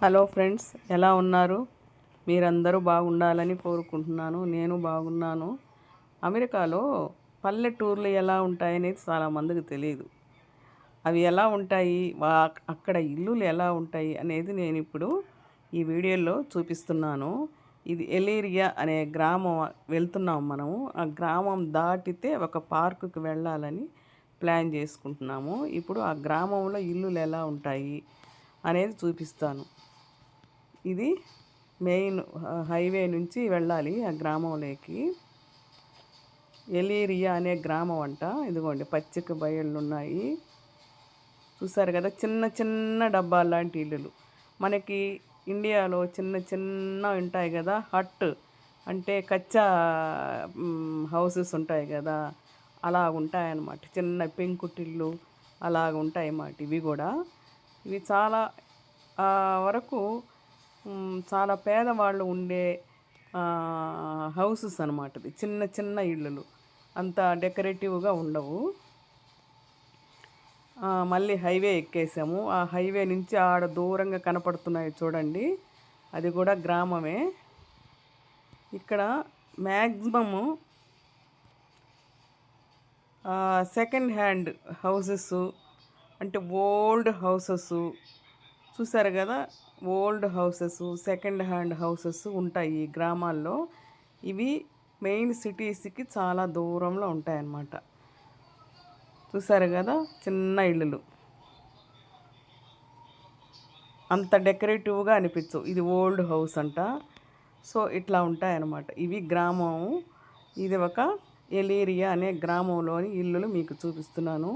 Hello friends, ఎలా ఉన్నారు? మీరందరూ బాగుండాలని కోరుకుంటున్నాను. నేను బాగున్నాను. అమెరికాలో పల్లెటూర్లు ఎలా ఉంటాయనేది చాలామందికి తెలియదు. అవి ఎలా ఉంటాయి, అక్కడ ఇల్లులు ఎలా ఉంటాయి అనేది నేను ఇప్పుడు ఈ వీడియోలో చూపిస్తున్నాను. ఇది ఎలీరియా అనే గ్రామం వెళ్తున్నాం మనము. ఆ గ్రామం దాటితే ఒక పార్కుకి వెళ్ళాలని ప్లాన్ చేసుకుంటున్నాము. ఇప్పుడు ఆ గ్రామంలో ఇల్లులు ఎలా ఉంటాయి అనేది చూపిస్తాను. ఇది మెయిన్ హైవే నుంచి వెళ్ళాలి ఆ గ్రామంలోకి. ఎలీరియా అనే గ్రామం అంట. ఇదిగోండి పచ్చిక బయళ్ళు ఉన్నాయి, చూసారు కదా. చిన్న చిన్న డబ్బాలు లాంటి ఇల్లులు. మనకి ఇండియాలో చిన్న చిన్న ఉంటాయి కదా, హట్ అంటే కచ్చా హౌసెస్ ఉంటాయి కదా, అలా ఉంటాయన్నమాట. చిన్న పెంకుటిల్లు అలాగ ఉంటాయి అన్నమాట. ఇవి కూడా ఇవి చాలా వరకు చాలా పేదవాళ్ళు ఉండే హౌసెస్ అనమాట. ఇది చిన్న చిన్న ఇళ్ళు, అంత డెకరేటివ్గా ఉండవు. మళ్ళీ హైవే ఎక్కేసాము. ఆ హైవే నుంచి ఆడ దూరంగా కనపడుతున్నాయి చూడండి, అది కూడా గ్రామమే. ఇక్కడ మ్యాక్సిమము సెకండ్ హ్యాండ్ హౌసెస్ అంటే ఓల్డ్ హౌసెస్, చూసారు కదా. Old houses, second hand houses ఉంటాయి ఈ గ్రామాల్లో. ఇవి మెయిన్ సిటీస్కి చాలా దూరంలో ఉంటాయన్నమాట. చూసారు కదా, చిన్న ఇళ్ళు అంత డెకరేటివ్గా అనిపించవు. ఇది ఓల్డ్ హౌస్ అంట. సో ఇట్లా ఉంటాయన్నమాట. ఇవి గ్రామం. ఇది ఒక ఎలీరియా అనే గ్రామంలోని ఇల్లులు మీకు చూపిస్తున్నాను.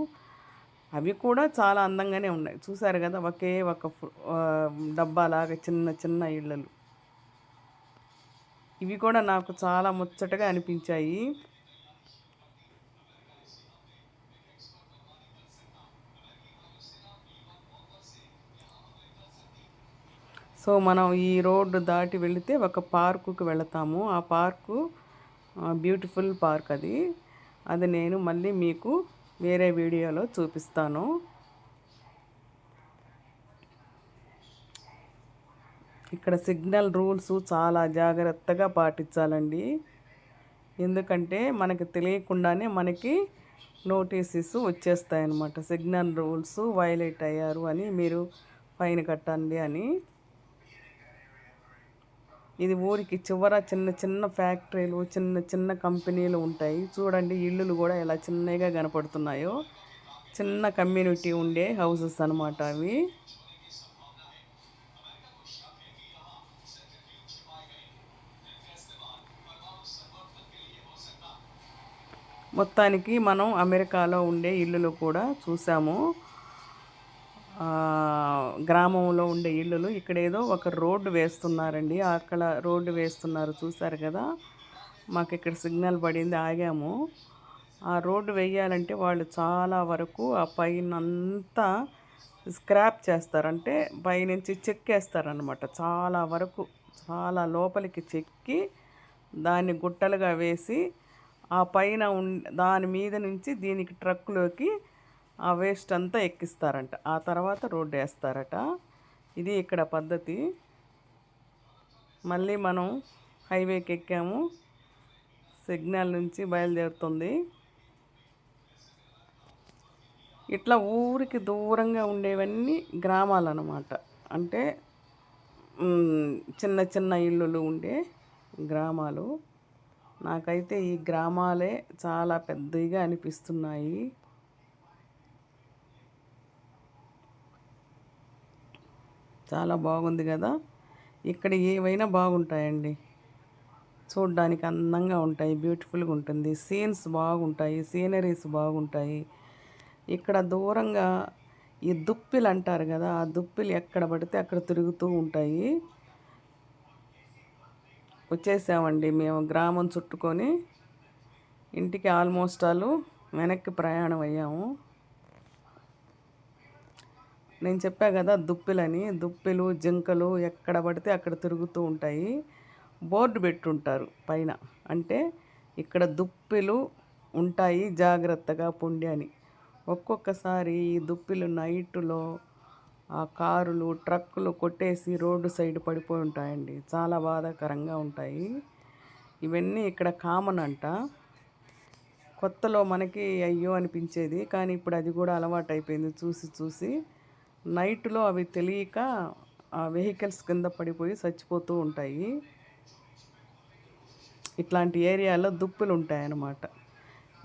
అవి కూడా చాలా అందంగానే ఉన్నాయి. చూసారు కదా, ఒకే ఒక డబ్బాలాగా చిన్న చిన్న ఇళ్ళు. ఇవి కూడా నాకు చాలా ముచ్చటగా అనిపించాయి. సో మనం ఈ రోడ్డు దాటి వెళితే ఒక పార్కుకి వెళతాము. ఆ పార్కు బ్యూటిఫుల్ పార్క్. అది నేను మళ్ళీ మీకు వేరే వీడియోలో చూపిస్తాను. ఇక్కడ సిగ్నల్ రూల్స్ చాలా జాగ్రత్తగా పాటించాలండి. ఎందుకంటే మనకి తెలియకుండానే మనకి నోటీసెస్ వచ్చేస్తాయన్నమాట. సిగ్నల్ రూల్స్ వైలేట్ అయ్యారు అని, మీరు ఫైన్ కట్టండి అని. ఇది ఊరికి చివర చిన్న చిన్న ఫ్యాక్టరీలు, చిన్న చిన్న కంపెనీలు ఉంటాయి. చూడండి ఇల్లులు కూడా ఎలా చిన్నగా కనపడుతున్నాయో. చిన్న కమ్యూనిటీ ఉండే హౌసెస్ అనమాట అవి. మొత్తానికి మనం అమెరికాలో ఉండే ఇల్లులు కూడా చూసాము. గ్రామంలో ఉండే ఇల్లులు. ఇక్కడ ఏదో ఒక రోడ్డు వేస్తున్నారండి, అక్కడ రోడ్డు వేస్తున్నారు, చూసారు కదా. మాకు ఇక్కడ సిగ్నల్ పడింది, ఆగాము. ఆ రోడ్డు వేయాలంటే వాళ్ళు చాలా వరకు ఆ పైన అంతా స్క్రాప్ చేస్తారంటే పైనుంచి చెక్కేస్తారనమాట. చాలా వరకు చాలా లోపలికి చెక్కి దాన్ని గుట్టలుగా వేసి ఆ పైన దాని మీద నుంచి దీనికి ట్రక్కులోకి ఆ వేస్ట్ అంతా ఎక్కిస్తారంట. ఆ తర్వాత రోడ్డు వేస్తారట. ఇది ఇక్కడ పద్ధతి. మళ్ళీ మనం హైవేకి ఎక్కాము. సిగ్నల్ నుంచి బయలుదేరుతుంది. ఇట్లా ఊరికి దూరంగా ఉండేవన్నీ గ్రామాలు అన్నమాట. అంటే చిన్న చిన్న ఇల్లులు ఉండే గ్రామాలు. నాకైతే ఈ గ్రామాలే చాలా పెద్దగా అనిపిస్తున్నాయి. చాలా బాగుంది కదా. ఇక్కడ ఏవైనా బాగుంటాయండి, చూడ్డానికి అందంగా ఉంటాయి, బ్యూటిఫుల్గా ఉంటుంది. సీన్స్ బాగుంటాయి, సీనరీస్ బాగుంటాయి. ఇక్కడ దూరంగా ఈ దుప్పిలు అంటారు కదా, ఆ దుప్పిలు ఎక్కడ పడితే అక్కడ తిరుగుతూ ఉంటాయి. వచ్చేసామండి మేము గ్రామం చుట్టుకొని. ఇంటికి ఆల్మోస్ట్ వెనక్కి ప్రయాణం అయ్యాము. నేను చెప్పా కదా దుప్పిలని. దుప్పిలు, జింకలు ఎక్కడ పడితే అక్కడ తిరుగుతూ ఉంటాయి. బోర్డు పెట్టుంటారు పైన, అంటే ఇక్కడ దుప్పిలు ఉంటాయి, జాగ్రత్తగా పొండి అని. ఒక్కొక్కసారి ఈ దుప్పిలు నైట్లో ఆ కారులు ట్రక్కులు కొట్టేసి రోడ్డు సైడ్ పడిపోయి ఉంటాయండి. చాలా బాధాకరంగా ఉంటాయి. ఇవన్నీ ఇక్కడ కామన్ అంట. కొత్తలో మనకి అయ్యో అనిపించేది, కానీ ఇప్పుడు అది కూడా అలవాటైపోయింది చూసి చూసి. నైట్లో అవి తెలియక ఆ వెహికల్స్ కింద పడిపోయి చచ్చిపోతూ ఉంటాయి. ఇట్లాంటి ఏరియాలో దుప్పులు ఉంటాయన్నమాట.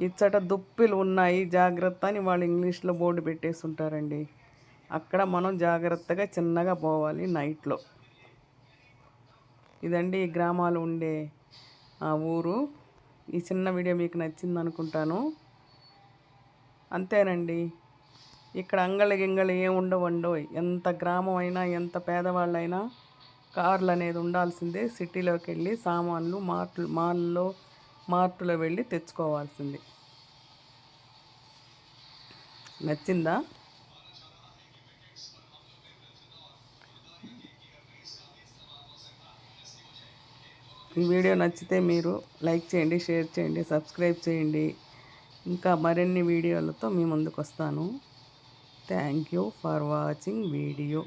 ఇచ్చట దుప్పిలు ఉన్నాయి జాగ్రత్త అని వాళ్ళు ఇంగ్లీష్లో బోర్డు పెట్టేసి ఉంటారండి. అక్కడ మనం జాగ్రత్తగా చిన్నగా పోవాలి నైట్లో. ఇదండి ఈ గ్రామాలు ఉండే ఊరు. ఈ చిన్న వీడియో మీకు నచ్చింది అనుకుంటాను. అంతేనండి. ఇక్కడ అంగళ్ళు గింగళ్ళు ఏం ఉండవండోయ్. ఎంత గ్రామం అయినా ఎంత పేదవాళ్ళైనా కార్లు అనేది ఉండాల్సిందే. సిటీలోకి వెళ్ళి సామాన్లు మార్టులో వెళ్ళి తెచ్చుకోవాల్సింది. నచ్చిందా? ఈ వీడియో నచ్చితే మీరు లైక్ చేయండి, షేర్ చేయండి, సబ్స్క్రైబ్ చేయండి. ఇంకా మరిన్ని వీడియోలతో మీ ముందుకు వస్తాను. Thank you for watching video.